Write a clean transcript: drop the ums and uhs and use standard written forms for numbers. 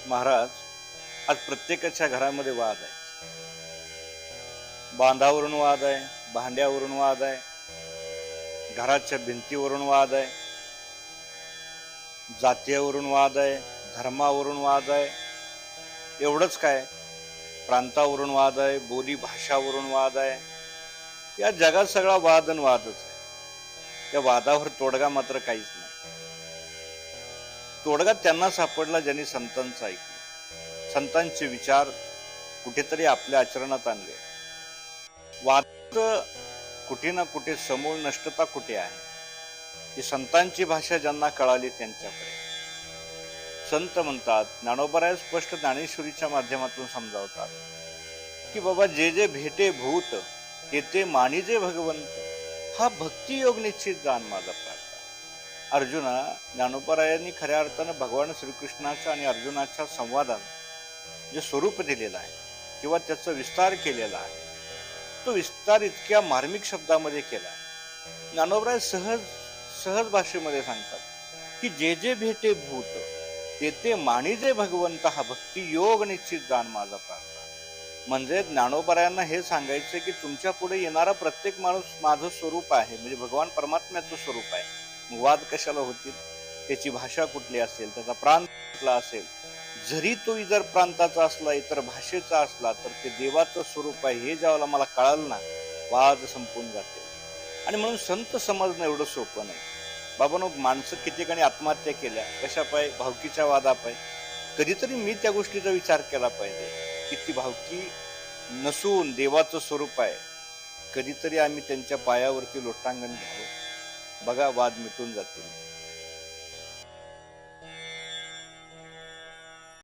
महाराज, आज प्रत्येकाच्या घरामध्ये वाद आहे. बांधावरून वाद आहे, भांड्यावरून वाद आहे, घराच्या भिंतीवरून वाद आहे, जातीवरून वाद आहे, धर्मावरून वाद आहे. एवढंच काय, प्रांतावरून वाद आहे, बोली भाषावरून वाद आहे. या जगात सगळा वाद आणि वादच आहे. त्या वादावर तोडगा मात्र काहीच नाही. तोडगा त्यांना सापडला ज्यांनी संतांचं ऐकलं, संतांचे विचार कुठेतरी आपल्या आचरणात आणले. वाद कुठे ना कुठे समूळ नष्टता कुठे आहे, ही संतांची भाषा ज्यांना कळाली त्यांच्याकडे. संत म्हणतात, ज्ञानोबराय स्पष्ट ज्ञानेश्वरीच्या माध्यमातून समजावतात की बाबा, जे जे भेटे भूत ते मानिजे भगवंत, हा भक्ती योग निश्चित जाण माझा प्रार्थ. अर्जुना, ज्ञानोबरायांनी खऱ्या अर्थानं भगवान श्रीकृष्णाच्या आणि अर्जुनाच्या संवादात जे स्वरूप दिलेलं आहे किंवा त्याचा विस्तार केलेला आहे, तो विस्तार इतक्या मार्मिक शब्दामध्ये केला. ज्ञानोबराय सहज भाषेमध्ये सांगतात की जे जे भेटे भूत ते मानिजे भगवंत, हा भक्ती योग निश्चित जाण माझा प्रार्थ. म्हणजे ज्ञानोबरायांना हे सांगायचं की तुमच्या पुढे येणारा प्रत्येक माणूस माझं स्वरूप आहे, म्हणजे भगवान परमात्म्याचं स्वरूप आहे. मग वाद कशाला होतील? त्याची भाषा कुठली असेल, त्याचा प्रांत कुठला असेल, जरी तो इतर प्रांताचा असला, इतर भाषेचा असला, तर ते देवाचं स्वरूप आहे हे ज्यावेळेला मला कळालं ना, वाद संपून जाते. आणि म्हणून संत समजणं एवढं सोपं नाही. बाबांनो, माणसं कित्येकाने आत्महत्या केल्या, कशा पाय? भावकीच्या वादापाय. कधीतरी मी त्या गोष्टीचा विचार केला पाहिजे की ती भावकी नसून देवाचं स्वरूप आहे. कधीतरी आम्ही त्यांच्या पायावरती लोटांगण घ्यावं, बघा वाद मिटून जातील.